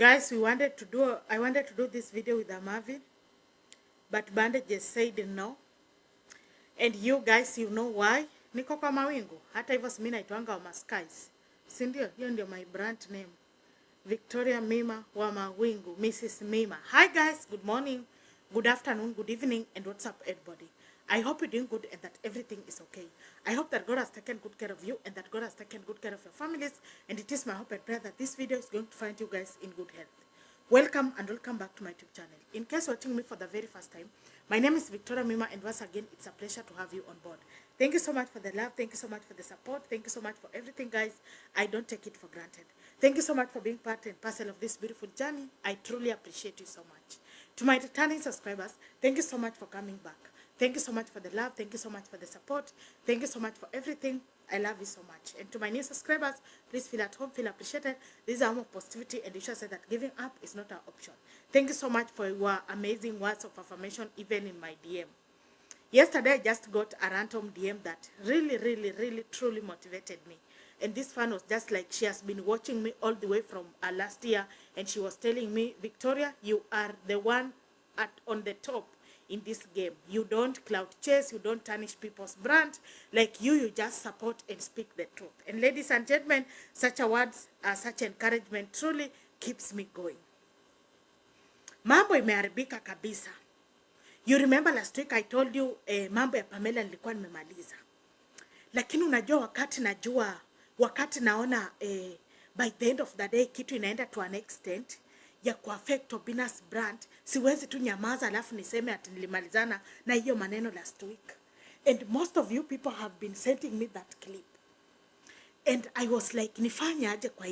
Guys, I wanted to do this video with Marvin, but Bandage just said no. And you guys, you know why? Niko kwa mawingu. Hata hivyo mimi naitwanga Omosh skies. Si ndio? Hiyo ndio my brand name. Victoria Mima wa mawingu, Mrs. Mima. Hi guys, good morning, good afternoon, good evening, and what's up everybody? I hope you're doing good and that everything is okay. I hope that God has taken good care of you and that God has taken good care of your families. And it is my hope and prayer that this video is going to find you guys in good health. Welcome and welcome back to my YouTube channel. In case you're watching me for the very first time, my name is Victoria Mima, and once again, it's a pleasure to have you on board. Thank you so much for the love. Thank you so much for the support. Thank you so much for everything, guys. I don't take it for granted. Thank you so much for being part and parcel of this beautiful journey. I truly appreciate you so much. To my returning subscribers, thank you so much for coming back. Thank you so much for the love. Thank you so much for the support. Thank you so much for everything. I love you so much. And to my new subscribers, please feel at home, feel appreciated. This is our home of positivity, and you should say that giving up is not an option. Thank you so much for your amazing words of affirmation, even in my DM. Yesterday, I just got a random DM that really, truly motivated me. And this fan was just like, she has been watching me all the way from last year, and she was telling me, Victoria, you are the one on the top in this game. You don't cloud chase, you don't tarnish people's brand. Like you just support and speak the truth. And ladies and gentlemen, such words, such encouragement truly keeps me going. Mambo imeharibika kabisa. You remember last week I told you mambo ya Pamela nilikuwa nimemaliza. Lakini unajua wakati naona by the end of the day kitu inaenda to an extent ya kuaffect Obina's brand, siwezi tu nyamaza alafu niseme ati nilimalizana na hiyo maneno last week. And most of you people have been sending me that clip. And I was like, nifanye aje kwa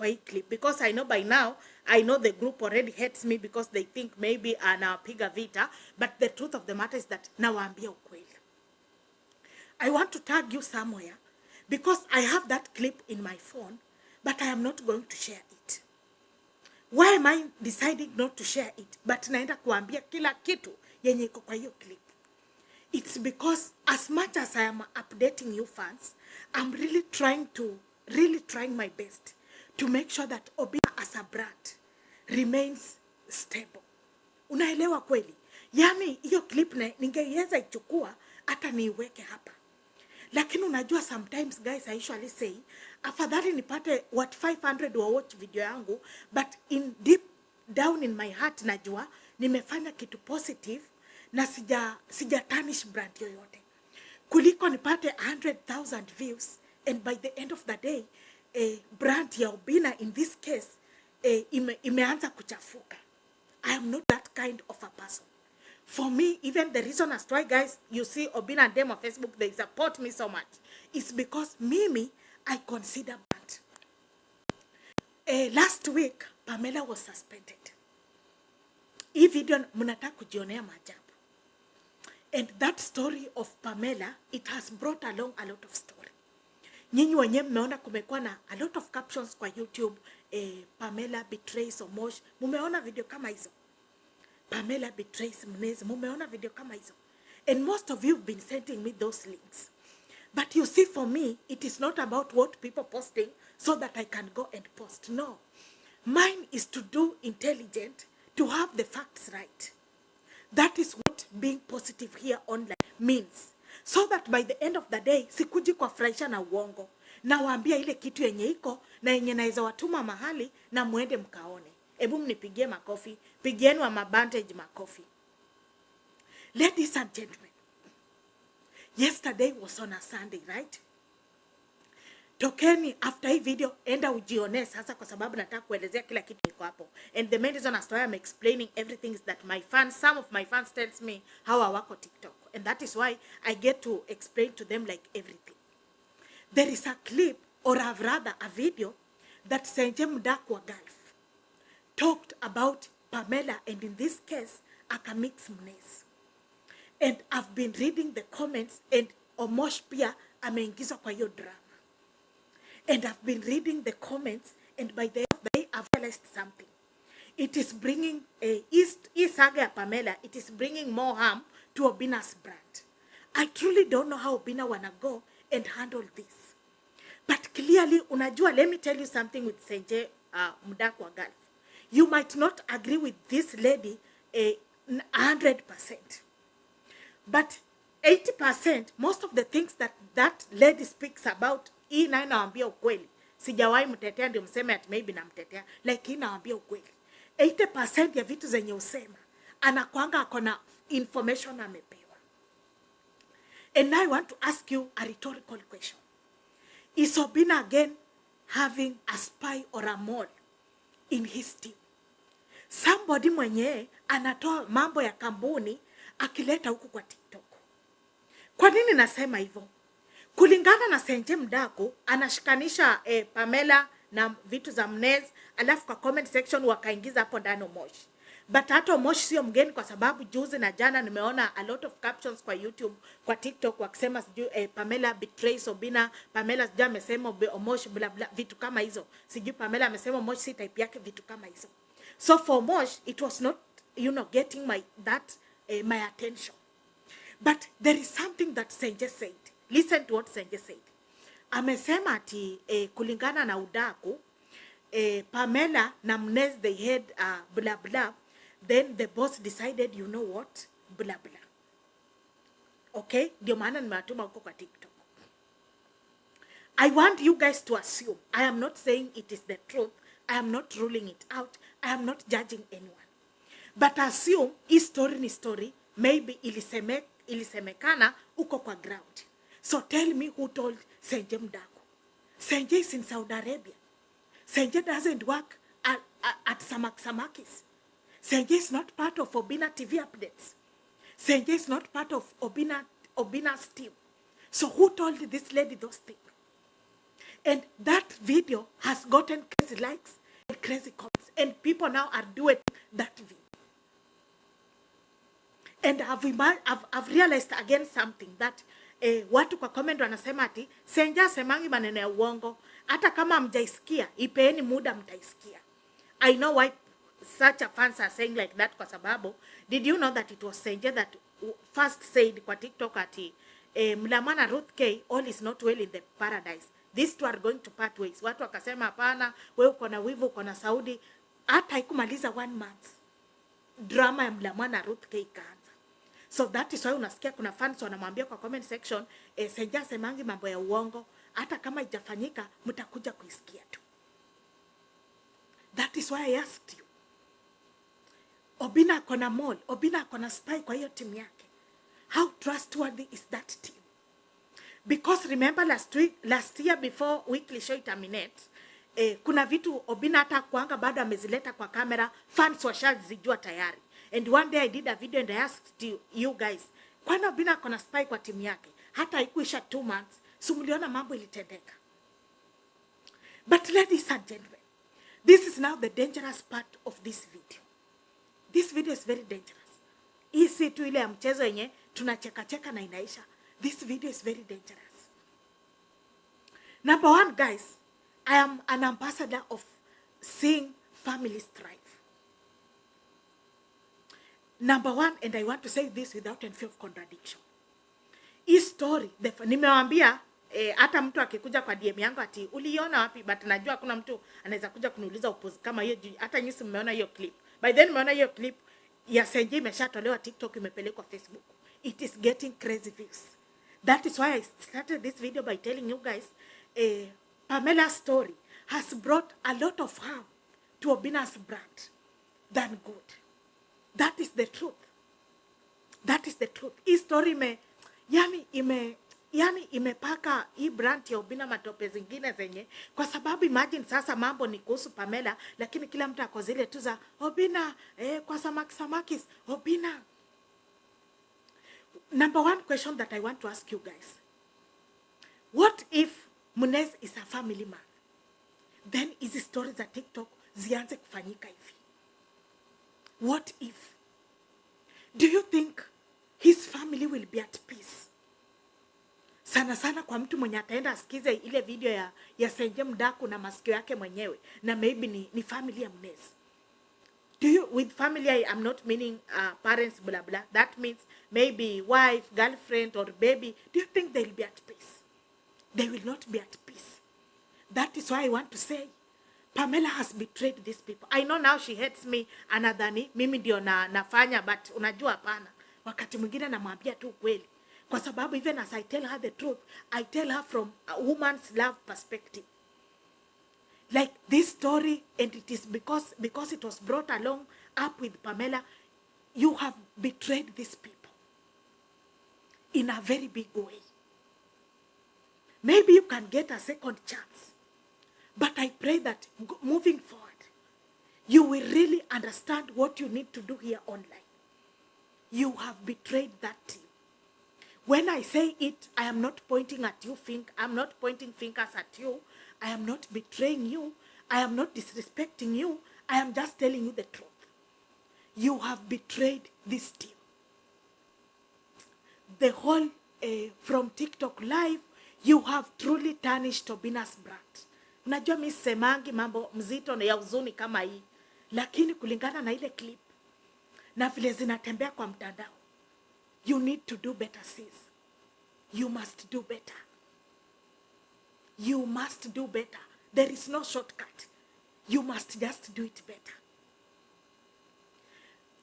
hii clip, because I know by now, I know the group already hates me because they think maybe anapiga vita, but the truth of the matter is that nawaambia ukweli. I want to tag you somewhere because I have that clip in my phone, but I am not going to share it. Why am I deciding not to share it? But naenda kuambia kila kitu yenye iko kwa hiyo clip. It's because as much as I am updating you fans, I'm really trying my best to make sure that Obina as a brand remains stable. Unaelewa kweli? Yani hiyo clip ningeweza ichukua hata niweke hapa. Lakini unajua sometimes guys, I usually say, afadhali nipate what 500 wa watch video yangu, but in deep down in my heart najua nimefanya kitu positive na sija tarnish brand yoyote. Kuliko nipate 100,000 views and by the end of the day brand ya Obina in this case imeanza kuchafuka. I am not that kind of a person. For me, even the reason as to why, guys, you see Obina and them on Facebook, they support me so much. It's because Mimi, I consider brand. Last week, Pamela was suspended. Hii video mnataka kujionea maajabu. And that story of Pamela, it has brought along a lot of story. Nyinyi wenyewe mmeona kumekuwa na a lot of captions kwa YouTube. Pamela betrays Omosh. Mumeona video kama hizo. Pamela betrays Munez. Mumeona video kama hizo. And most of you have been sending me those links. But you see, for me, it is not about what people posting so that I can go and post. No. Mine is to do intelligent, to have the facts right. That is what being positive here online means. So that by the end of the day, sikuji kwa fraisha na uongo. Na waambia ile kitu yenye iko, na yenye naeza watuma mahali, na muende mkaone. Ebu mnipigie makofi. Pigieni wa mabandage makofi. Ladies and gentlemen, yesterday was on a Sunday, right? Tokeni after hii video, enda ujione sasa kwa sababu nataka kuelezea kila kitu iko hapo. And the main reason as to why I'm explaining everything is that my fans, some of my fans tells me how I work on TikTok. And that is why I get to explain to them like everything. There is a clip, or rather a video, that Senje Mdakwa Gulf talked about Pamela, and in this case, akamix Munez. And I've been reading the comments, and Omosh pia ameingizwa kwa hiyo drama. And I've been reading the comments, and by the end of the day, I've realized something. It is bringing saga ya Pamela, it is bringing more harm to Obina's brand. I truly don't know how Obina wanna go and handle this. But clearly, unajua, let me tell you something with Senje Mdakwa Gulf. You might not agree with this lady 100%. But 80%, most of the things that lady speaks about, hii nayo naambia ukweli. Sijawahi mtetea ndio mseme ati maybe namtetea. Like hii naambia ukweli. 80% ya vitu zenye usema, anakuanga akona information amepewa. And now I want to ask you a rhetorical question. Is Obina again having a spy or a mole in his team? Somebody mwenye anatoa mambo ya kampuni akileta huku kwa TikTok. Kwa nini nasema hivyo? Kulingana na Senje Mdaku, anashikanisha Pamela na vitu za Munez, alafu kwa comment section wakaingiza hapo ndani Omosh. But hata Omosh sio mgeni, kwa sababu juzi na jana nimeona a lot of captions kwa YouTube, kwa TikTok wakisema sijui Pamela betrays Obina, Pamela sijui amesema Omosh bla bla, vitu kama hizo. Sijui Pamela amesema Omosh si type yake, vitu kama hizo. So for Omosh, it was not, getting my attention. But there is something that Senje said. Listen to what Senje said. Amesema ati kulingana na udaku, Pamela na Munez, they had blah blah. Then the boss decided, you know what? Blah blah. Okay? Ndio maana nimeatuma huko kwa TikTok. I want you guys to assume. I am not saying it is the truth. I am not ruling it out. I am not judging anyone. But assume hii story ni story. Maybe ilisemekana uko kwa ground. So tell me who told Senje Mdaku. Senje is in Saudi Arabia. Senje doesn't work at Samakis. Senje is not part of Obina TV updates. Senje is not part of Obina's team. So who told this lady those things? And that video has gotten crazy likes and crazy comments. And people now are doing that video. And I've realized again something that watu kwa comment wanasema ati Senja semangi maneno ya uongo, hata kama mjaisikia ipeeni muda mtaisikia. I know why such a fans are saying like that, kwa sababu did you know that it was Senja that first said kwa TikTok ati Mlamana Ruth K, all is not well in the paradise, these two are going to part ways. Watu wakasema hapana, wewe uko na wivu, uko na Saudi. Hata haikumaliza 1 month drama ya Mlamana Ruth K ikaanza. So that is why unasikia kuna fans wanamwambia kwa comment section, Senja semangi mambo ya uongo, hata kama haijafanyika mtakuja kuisikia tu. That is why I asked you. Obina akona mole, Obina akona spy kwa hiyo timu yake. How trustworthy is that team? Because remember last year before weekly show terminate, kuna vitu Obina hata kuanga bado amezileta kwa kamera, fans washazijua tayari. And one day I did a video and I asked you guys, kwani Obina akona spy kwa timu yake? Hata haikuisha 2 months, so mliona mambo ilitendeka. But ladies and gentlemen, this is now the dangerous part of this video. This video is very dangerous. Hii si tu ile ya mchezo yenye tunacheka na inaisha. This video is very dangerous. Number 1, guys, I am an ambassador of seeing families thrive. Number 1, and I want to say this without any fear of contradiction. Hii story, nimewambia hata mtu akikuja kwa DM yangu ati uliona wapi, but najua kuna mtu anaweza kuja kuniuliza upozi kama hiyo, hata nyinyi mmeona hiyo clip. By then mmeona hiyo clip ya Senje imeshatolewa TikTok, imepelekwa Facebook. It is getting crazy views. That is why I started this video by telling you guys, Pamela's story has brought a lot of harm to Obina's brand than good. That is the truth. That is the truth. Hii story imepaka hii brand ya Obina matope zingine zenye, kwa sababu imagine sasa mambo ni kuhusu Pamela, lakini kila mtu ako zile tu za Obina, kwa Samakis, Obina. Number 1 question that I want to ask you guys. What if Munez is a family man? Then hizi stories za TikTok zianze kufanyika hivi. What if? Do you think his family will be at peace? Sana sana kwa mtu mwenye ataenda asikize ile video ya Senje Mdaku na masikio yake mwenyewe, na maybe ni family ya Munez. Do you, with family I am not meaning parents blah blah, that means maybe wife, girlfriend or baby. Do you think they'll be at peace? They will not be at peace. That is why I want to say, Pamela has betrayed these people. I know now she hates me, anadhani mimi ndio nafanya, but unajua hapana. Wakati mwingine namwambia tu kweli. Kwa sababu even as I tell her the truth, I tell her from a woman's love perspective. Like this story, and it is because it was brought along up with Pamela, you have betrayed these people in a very big way. Maybe you can get a second chance. But I pray that moving forward, you will really understand what you need to do here online. You have betrayed that team. When I say it, I am not pointing at you. I'm not pointing fingers at you. I am not betraying you. I am not disrespecting you. I am just telling you the truth. You have betrayed this team. The whole, from TikTok Live, you have truly tarnished Obina's brand. Unajua mimi semangi mambo mzito na ya huzuni kama hii. Lakini kulingana na ile clip na vile zinatembea kwa mtandao, you need to do better, sis. You must do better. You must do better. There is no shortcut. You must just do it better.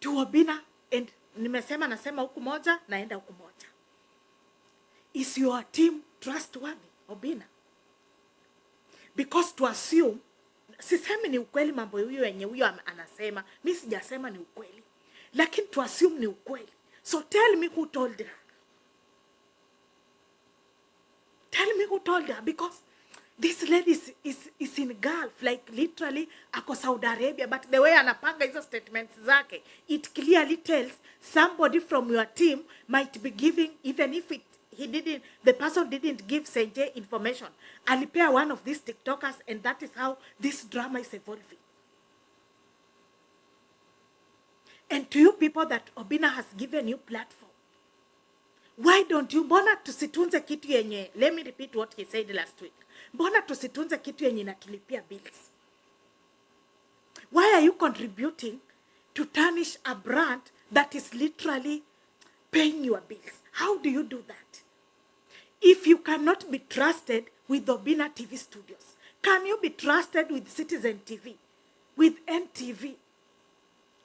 To Obina, and nasema huku moja, naenda huku moja. Is your team trustworthy, Obina? Because to assume, sisemi ni ukweli mambo huyo yenye huyo anasema, mimi sijasema ni ukweli. Lakini to assume ni ukweli. So tell me who told her. Tell me who told her, because this lady is in Gulf, like literally ako Saudi Arabia, but the way anapanga hizo statements zake, it clearly tells somebody from your team might be giving, even if the person didn't give Senje information. Alipea one of these TikTokers, and that is how this drama is evolving. And to you people that Obina has given you platform, why don't you, mbona tusitunze kitu yenye, let me repeat what he said last week. Mbona tusitunze kitu yenye natulipia bills? Why are you contributing to tarnish a brand that is literally paying your bills? How do you do that? If you cannot be trusted with Obina TV studios, can you be trusted with Citizen TV, with NTV?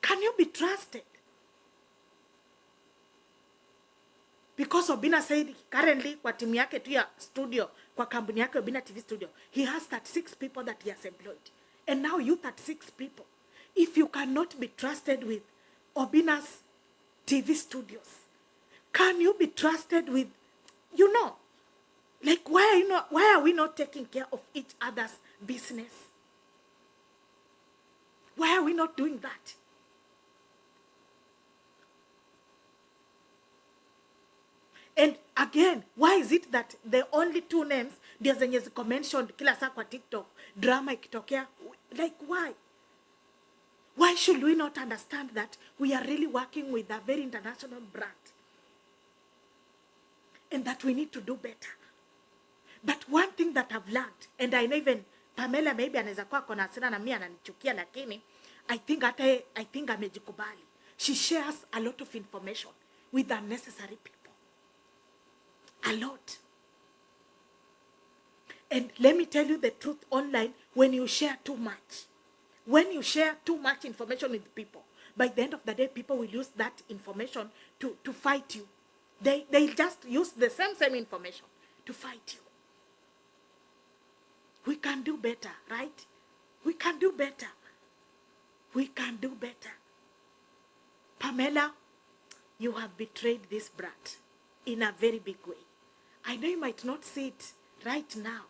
Can you be trusted? Because Obina said currently kwa timu yake tu ya studio, kwa kampuni yake Obina TV studio, he has 36 people that he has employed. And now you 36 people. If you cannot be trusted with Obina's TV studios, can you be trusted with, you know, like why are we not taking care of each other's business? Why are we not doing that? And again, why is it that the only two names ndio zenye ziko mentioned kila saa kwa TikTok, drama ikitokea? Like why? Why should we not understand that we are really working with a very international brand? And that we need to do better. But one thing that I've learned, and I know even Pamela maybe anaweza kuwa kona hasira na mimi ananichukia, lakini I think amejikubali. She shares a lot of information with unnecessary people. A lot. And let me tell you the truth online, when you share too much, when you share too much information with people, by the end of the day, people will use that information to fight you. They'll just use the same information to fight you. We can do better, right? We can do better. We can do better. Pamela, you have betrayed this brat in a very big way. I know you might not see it right now,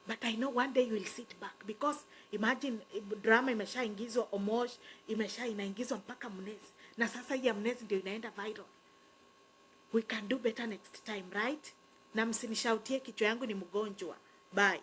but I know one day you will sit back, because imagine drama imeshaingizwa Omosh, inaingizwa mpaka Munez, na sasa hii ya Munez ndio inaenda viral. We can do better next time, right? Na msinishautie kichwa yangu ni mgonjwa. Bye.